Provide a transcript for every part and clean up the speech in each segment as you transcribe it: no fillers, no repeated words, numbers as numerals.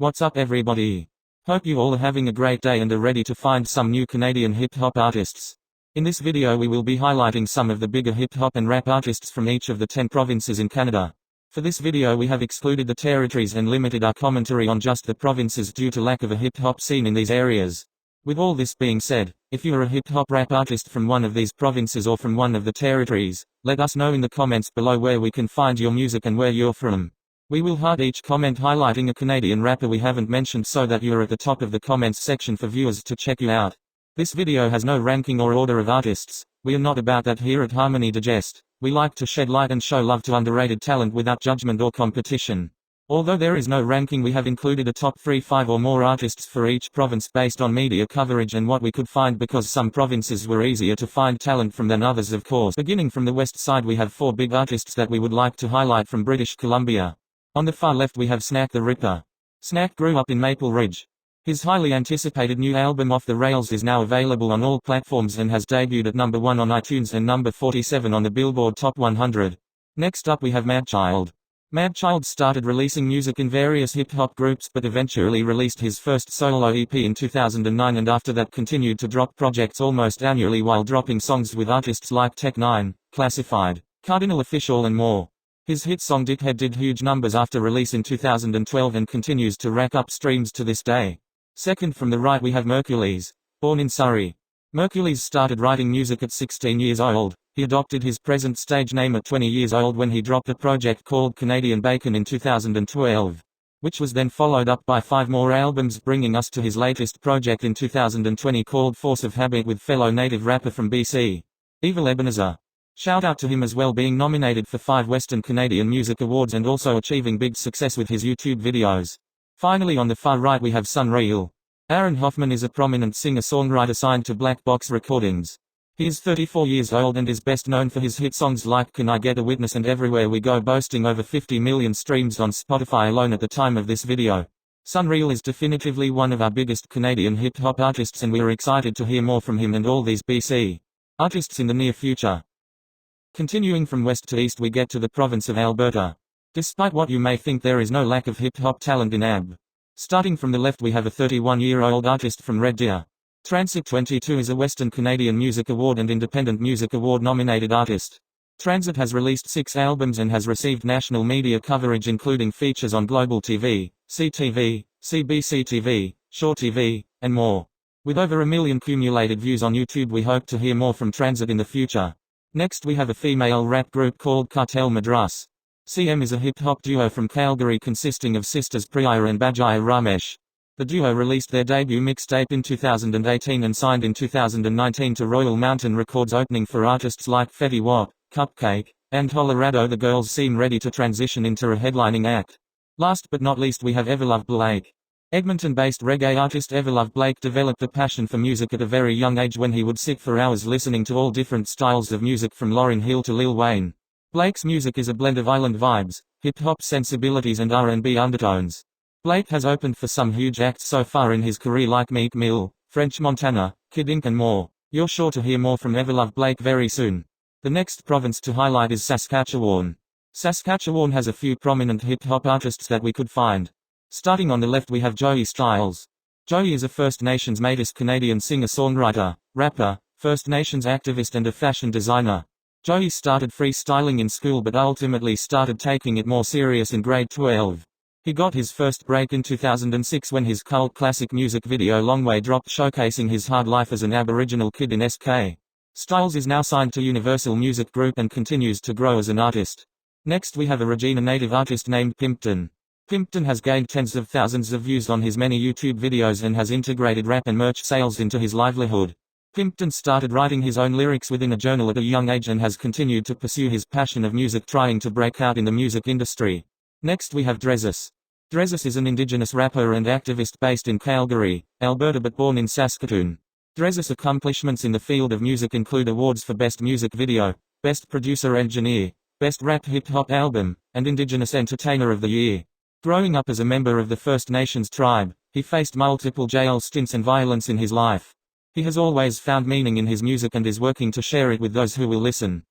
What's up everybody? Hope you all are having a great day and are ready to find some new Canadian hip-hop artists. In this video we will be highlighting some of the bigger hip-hop and rap artists from each of the 10 provinces in Canada. For this video we have excluded the territories and limited our commentary on just the provinces due to lack of a hip-hop scene in these areas. With all this being said, if you are a hip-hop rap artist from one of these provinces or from one of the territories, let us know in the comments below where we can find your music and where you're from. We will heart each comment highlighting a Canadian rapper we haven't mentioned so that you are at the top of the comments section for viewers to check you out. This video has no ranking or order of artists. We are not about that here at Harmony Digest. We like to shed light and show love to underrated talent without judgment or competition. Although there is no ranking, we have included a top 3, 5 or more artists for each province based on media coverage and what we could find because some provinces were easier to find talent from than others of course. Beginning from the west side we have 4 big artists that we would like to highlight from British Columbia. On the far left we have Snak the Ripper. Snak grew up in Maple Ridge. His highly anticipated new album Off the Rails is now available on all platforms and has debuted at number 1 on iTunes and number 47 on the Billboard Top 100. Next up we have Madchild. Madchild started releasing music in various hip-hop groups but eventually released his first solo EP in 2009 and after that continued to drop projects almost annually while dropping songs with artists like Tech9, Classified, Cardinal Official and more. His hit song Dickhead did huge numbers after release in 2012 and continues to rack up streams to this day. Second from the right we have Merkules. Born in Surrey. Merkules started writing music at 16 years old. He adopted his present stage name at 20 years old when he dropped a project called Canadian Bacon in 2012. Which was then followed up by 5 more albums bringing us to his latest project in 2020 called Force of Habit with fellow native rapper from BC, Ebeneezer. Shout out to him as well, being nominated for 5 Western Canadian Music Awards and also achieving big success with his YouTube videos. Finally on the far right we have SonReal. Aaron Hoffman is a prominent singer-songwriter signed to Black Box Recordings. He is 34 years old and is best known for his hit songs like Can I Get a Witness and Everywhere We Go, boasting over 50 million streams on Spotify alone at the time of this video. SonReal is definitively one of our biggest Canadian hip-hop artists and we are excited to hear more from him and all these BC artists in the near future. Continuing from west to east we get to the province of Alberta. Despite what you may think, there is no lack of hip-hop talent in AB. Starting from the left we have a 31-year-old artist from Red Deer. Transit 22 is a Western Canadian Music Award and Independent Music Award nominated artist. Transit has released 6 albums and has received national media coverage including features on Global TV, CTV, CBC TV, Shaw TV, and more. With over 1 million cumulated views on YouTube, we hope to hear more from Transit in the future. Next we have a female rap group called Cartel Madras. CM is a hip-hop duo from Calgary consisting of sisters Priya and Bajaya Ramesh. The duo released their debut mixtape in 2018 and signed in 2019 to Royal Mountain Records, opening for artists like Fetty Wap, Cupcake, and Colorado. The girls seem ready to transition into a headlining act. Last but not least we have Evrlove Blake. Edmonton-based reggae artist Evrlove Blake developed a passion for music at a very young age when he would sit for hours listening to all different styles of music from Lauryn Hill to Lil Wayne. Blake's music is a blend of island vibes, hip-hop sensibilities and R&B undertones. Blake has opened for some huge acts so far in his career like Meek Mill, French Montana, Kid Ink and more. You're sure to hear more from Evrlove Blake very soon. The next province to highlight is Saskatchewan. Saskatchewan has a few prominent hip-hop artists that we could find. Starting on the left we have Joey Styles. Joey is a First Nations Métis Canadian singer-songwriter, rapper, First Nations activist and a fashion designer. Joey started freestyling in school but ultimately started taking it more serious in grade 12. He got his first break in 2006 when his cult classic music video Long Way dropped, showcasing his hard life as an Aboriginal kid in SK. Styles is now signed to Universal Music Group and continues to grow as an artist. Next we have a Regina native artist named Pimpton. Pimpton has gained tens of thousands of views on his many YouTube videos and has integrated rap and merch sales into his livelihood. Pimpton started writing his own lyrics within a journal at a young age and has continued to pursue his passion of music, trying to break out in the music industry. Next we have Drezus. Drezus is an Indigenous rapper and activist based in Calgary, Alberta but born in Saskatoon. Drezus' accomplishments in the field of music include awards for Best Music Video, Best Producer Engineer, Best Rap Hip-Hop Album, and Indigenous Entertainer of the Year. Growing up as a member of the First Nations tribe, he faced multiple jail stints and violence in his life. He has always found meaning in his music and is working to share it with those who will listen.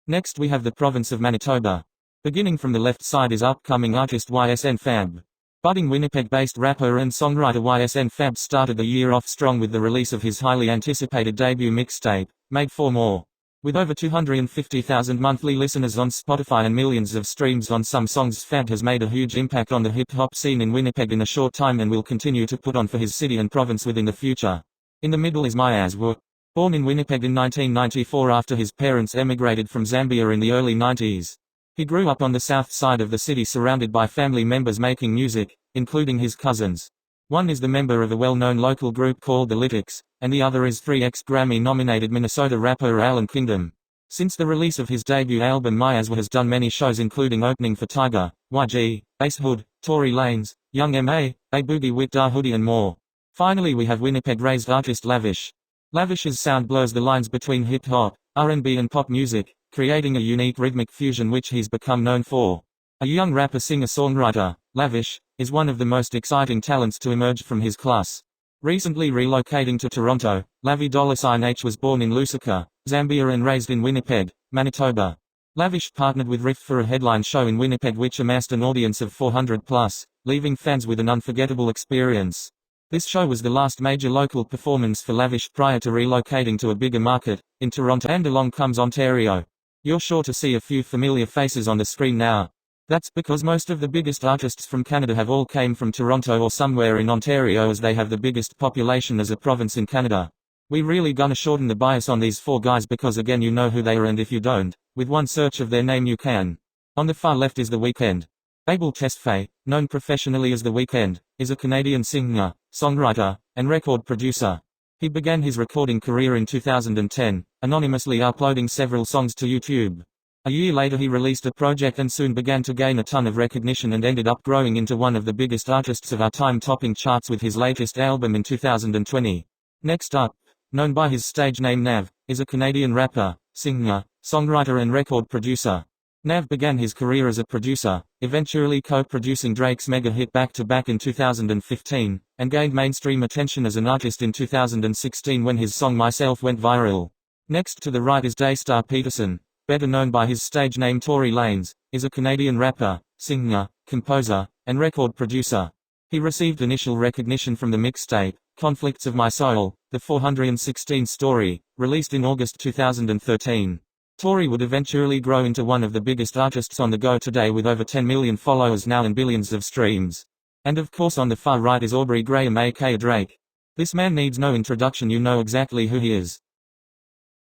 Next we have the province of Manitoba. Beginning from the left side is upcoming artist YSN Fab. Budding Winnipeg-based rapper and songwriter YSN Fabs started the year off strong with the release of his highly anticipated debut mixtape, Made for More. With over 250,000 monthly listeners on Spotify and millions of streams on some songs, Fab has made a huge impact on the hip-hop scene in Winnipeg in a short time and will continue to put on for his city and province within the future. In the middle is Myasw. Born in Winnipeg in 1994 after his parents emigrated from Zambia in the early 90s. He grew up on the south side of the city surrounded by family members making music, including his cousins. One is the member of a well-known local group called The Lytics, and the other is 3x Grammy-nominated Minnesota rapper Alan Kingdom. Since the release of his debut album Myasw has done many shows including opening for Tiger, YG, Ace Hood, Tory Lanez, Young M.A., A Boogie Wit Da Hoodie and more. Finally we have Winnipeg-raised artist Lavish. Lavish's sound blurs the lines between hip-hop, R&B and pop music, creating a unique rhythmic fusion which he's become known for. A young rapper singer-songwriter, Lavish, is one of the most exciting talents to emerge from his class. Recently relocating to Toronto, Lavi $H was born in Lusaka, Zambia and raised in Winnipeg, Manitoba. Lavish partnered with Riff for a headline show in Winnipeg which amassed an audience of 400+, leaving fans with an unforgettable experience. This show was the last major local performance for Lavish prior to relocating to a bigger market, in Toronto, and along comes Ontario. You're sure to see a few familiar faces on the screen now. That's because most of the biggest artists from Canada have all came from Toronto or somewhere in Ontario as they have the biggest population as a province in Canada. We really gonna shorten the bias on these four guys because again you know who they are and if you don't, with one search of their name you can. On the far left is The Weeknd. Abel Tesfaye, known professionally as The Weeknd, is a Canadian singer, songwriter, and record producer. He began his recording career in 2010, anonymously uploading several songs to YouTube. A year later he released a project and soon began to gain a ton of recognition and ended up growing into one of the biggest artists of our time, topping charts with his latest album in 2020. Next up, known by his stage name Nav, is a Canadian rapper, singer, songwriter and record producer. Nav began his career as a producer, eventually co-producing Drake's mega hit Back to Back in 2015, and gained mainstream attention as an artist in 2016 when his song Myself went viral. Next to the right is Daystar Peterson, better known by his stage name Tory Lanez, is a Canadian rapper, singer, composer, and record producer. He received initial recognition from the mixtape, Conflicts of My Soul, the 416 story, released in August 2013. Tory would eventually grow into one of the biggest artists on the go today with over 10 million followers now and billions of streams. And of course on the far right is Aubrey Graham aka Drake. This man needs no introduction, you know exactly who he is.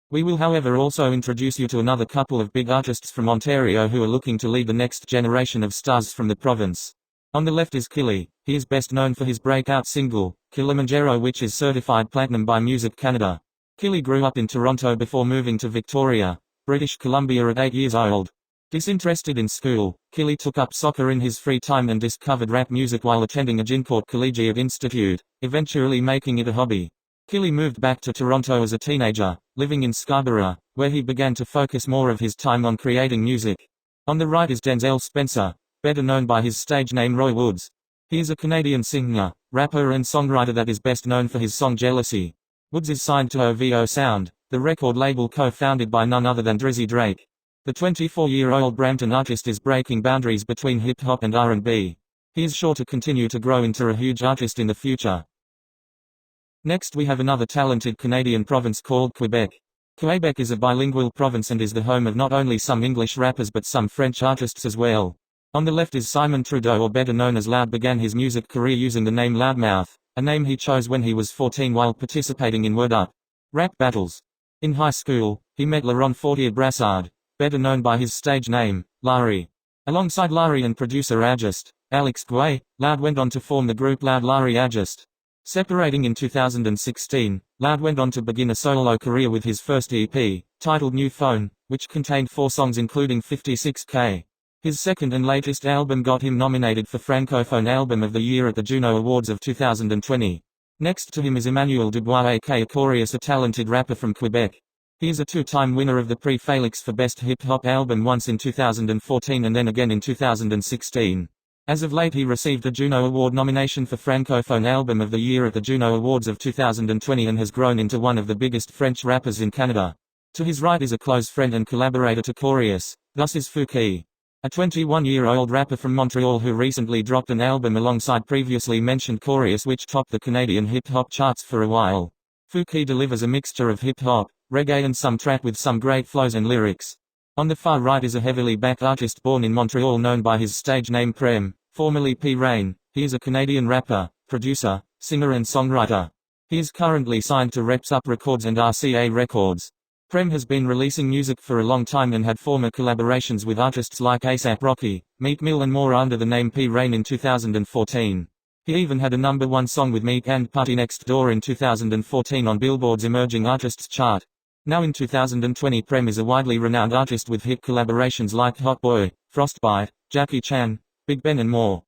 We will however also introduce you to another couple of big artists from Ontario who are looking to lead the next generation of stars from the province. On the left is Killy. He is best known for his breakout single, Kilimanjaro, which is certified platinum by Music Canada. Killy grew up in Toronto before moving to Victoria, British Columbia at 8 years old. Disinterested in school, Killy took up soccer in his free time and discovered rap music while attending Agincourt Collegiate Institute, eventually making it a hobby. Killy moved back to Toronto as a teenager, living in Scarborough, where he began to focus more of his time on creating music. On the right is Denzel Spencer, better known by his stage name Roy Woods. He is a Canadian singer, rapper and songwriter that is best known for his song Jealousy. Woods is signed to OVO Sound, the record label co-founded by none other than Drizzy Drake. The 24-year-old Brampton artist is breaking boundaries between hip-hop and R&B. He is sure to continue to grow into a huge artist in the future. Next we have another talented Canadian province called Quebec. Quebec is a bilingual province and is the home of not only some English rappers but some French artists as well. On the left is Simon Trudeau, or better known as Loud, began his music career using the name Loudmouth, a name he chose when he was 14 while participating in Word Up rap battles. In high school, he met Laurent Fortier-Brassard, better known by his stage name, Larry. Alongside Larry and producer Agist, Alex Guay, Loud went on to form the group Loud Larry Agist. Separating in 2016, Loud went on to begin a solo career with his first EP, titled New Phone, which contained 4 songs including 56K. His second and latest album got him nominated for Francophone Album of the Year at the Juno Awards of 2020. Next to him is Emmanuel Dubois aka Aquarius, a talented rapper from Quebec. He is a 2-time winner of the Prix Félix for Best Hip Hop Album, once in 2014 and then again in 2016. As of late he received a Juno Award nomination for Francophone Album of the Year at the Juno Awards of 2020 and has grown into one of the biggest French rappers in Canada. To his right is a close friend and collaborator to Aquarius, thus is Fouki. a 21-year-old rapper from Montreal who recently dropped an album alongside previously mentioned Chorus, which topped the Canadian hip-hop charts for a while. Fouki delivers a mixture of hip-hop, reggae and some trap with some great flows and lyrics. On the far right is a heavily backed artist born in Montreal known by his stage name Prem, formerly P. Rain. He is a Canadian rapper, producer, singer and songwriter. He is currently signed to Reps Up Records and RCA Records. Prem has been releasing music for a long time and had former collaborations with artists like A$AP Rocky, Meek Mill and more under the name P. Rain in 2014. He even had a #1 song with Meek and Party Next Door in 2014 on Billboard's Emerging Artists chart. Now in 2020, Prem is a widely renowned artist with hit collaborations like Hot Boy, Frostbite, Jackie Chan, Big Ben and more.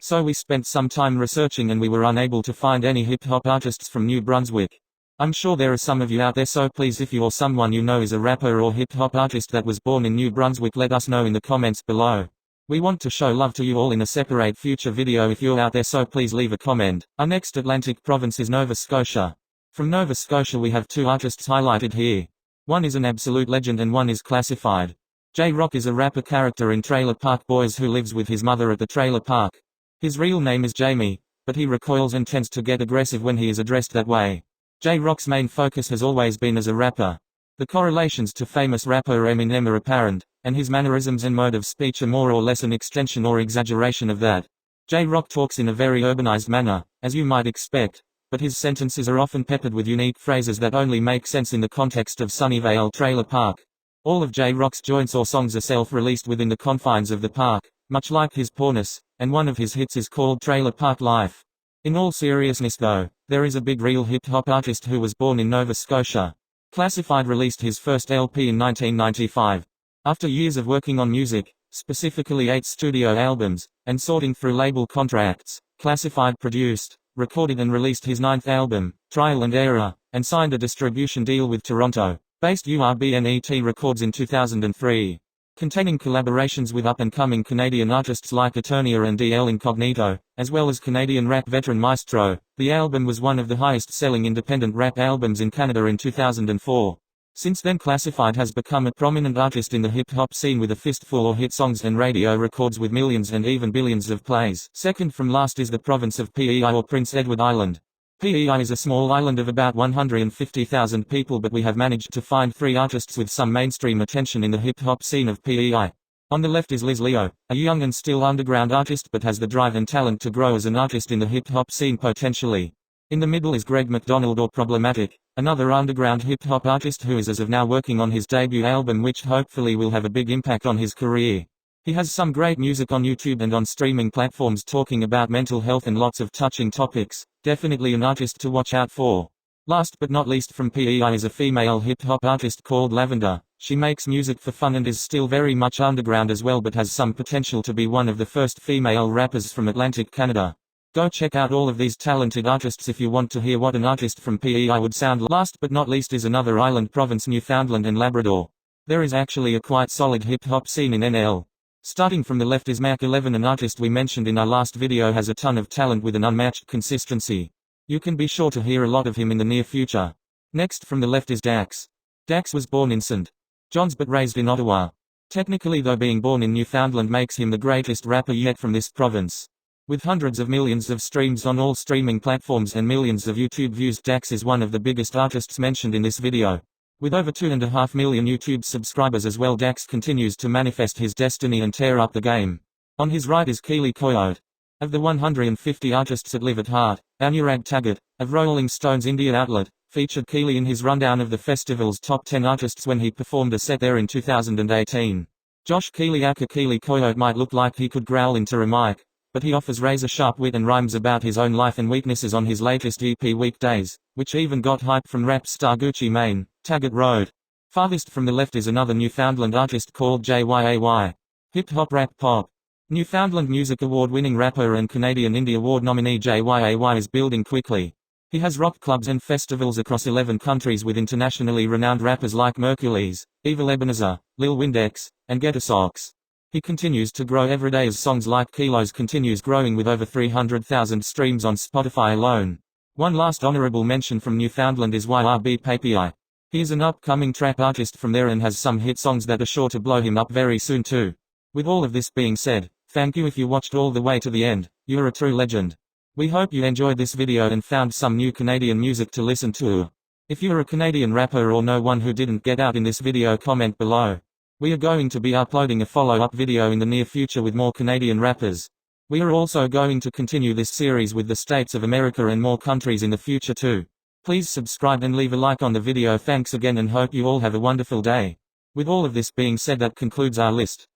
So we spent some time researching and we were unable to find any hip-hop artists from New Brunswick. I'm sure there are some of you out there, so please, if you or someone you know is a rapper or hip-hop artist that was born in New Brunswick, let us know in the comments below. We want to show love to you all in a separate future video if you're out there, so please leave a comment. Our next Atlantic province is Nova Scotia. From Nova Scotia we have two artists highlighted here. One is an absolute legend and one is classified. J-Rock is a rapper character in Trailer Park Boys who lives with his mother at the trailer park. His real name is Jamie, but he recoils and tends to get aggressive when he is addressed that way. J-Rock's main focus has always been as a rapper. The correlations to famous rapper Eminem are apparent, and his mannerisms and mode of speech are more or less an extension or exaggeration of that. J-Rock talks in a very urbanized manner, as you might expect, but his sentences are often peppered with unique phrases that only make sense in the context of Sunnyvale Trailer Park. All of J-Rock's joints or songs are self-released within the confines of the park, much like his poorness, and one of his hits is called Trailer Park Life. In all seriousness though, there is a big real hip-hop artist who was born in Nova Scotia. Classified released his first LP in 1995. After years of working on music, specifically 8 studio albums, and sorting through label contracts, Classified produced, recorded and released his 9th album, Trial and Error, and signed a distribution deal with Toronto-based URBNET Records in 2003. Containing collaborations with up-and-coming Canadian artists like Eternia and DL Incognito, as well as Canadian rap veteran Maestro, the album was one of the highest-selling independent rap albums in Canada in 2004. Since then Classified has become a prominent artist in the hip-hop scene with a fistful of hit songs and radio records with millions and even billions of plays. Second from last is the province of PEI or Prince Edward Island. PEI is a small island of about 150,000 people, but we have managed to find 3 artists with some mainstream attention in the hip-hop scene of PEI. On the left is Liz Leo, a young and still underground artist but has the drive and talent to grow as an artist in the hip-hop scene potentially. In the middle is Greg McDonald or Problematic, another underground hip-hop artist who is as of now working on his debut album, which hopefully will have a big impact on his career. He has some great music on YouTube and on streaming platforms talking about mental health and lots of touching topics. Definitely an artist to watch out for. Last but not least from PEI is a female hip-hop artist called Lavender. She makes music for fun and is still very much underground as well, but has some potential to be one of the first female rappers from Atlantic Canada. Go check out all of these talented artists if you want to hear what an artist from PEI would sound like. Last but not least is another island province, Newfoundland and Labrador. There is actually a quite solid hip-hop scene in NL. Starting from the left is Mac 11, an artist we mentioned in our last video, has a ton of talent with an unmatched consistency. You can be sure to hear a lot of him in the near future. Next from the left is Dax. Dax was born in St. John's but raised in Ottawa. Technically though, being born in Newfoundland makes him the greatest rapper yet from this province. With hundreds of millions of streams on all streaming platforms and millions of YouTube views, Dax is one of the biggest artists mentioned in this video. With over 2.5 million YouTube subscribers as well, Dax continues to manifest his destiny and tear up the game. On his right is Keely Coyote. Of the 150 artists that live at heart, Anurag Taggart, of Rolling Stone's India outlet, featured Keely in his rundown of the festival's top 10 artists when he performed a set there in 2018. Josh Keely aka Keely Coyote might look like he could growl into a mic, but he offers razor-sharp wit and rhymes about his own life and weaknesses on his latest EP Weekdays, which even got hype from rap star Gucci Mane, Taggart Road. Farthest from the left is another Newfoundland artist called JYAY. Hip-hop rap pop. Newfoundland Music Award-winning rapper and Canadian Indie Award nominee JYAY is building quickly. He has rock clubs and festivals across 11 countries with internationally renowned rappers like Merkules, Ebeneezer, Lil Windex, and Ghetto Socks. He continues to grow every day as songs like Kilos continues growing with over 300,000 streams on Spotify alone. One last honorable mention from Newfoundland is YRB Papii. He's an upcoming trap artist from there and has some hit songs that are sure to blow him up very soon too. With all of this being said, thank you if you watched all the way to the end, you're a true legend. We hope you enjoyed this video and found some new Canadian music to listen to. If you're a Canadian rapper or know one who didn't get out in this video, comment below. We are going to be uploading a follow-up video in the near future with more Canadian rappers. We are also going to continue this series with the states of America and more countries in the future too. Please subscribe and leave a like on the video. Thanks again and hope you all have a wonderful day. With all of this being said, that concludes our list.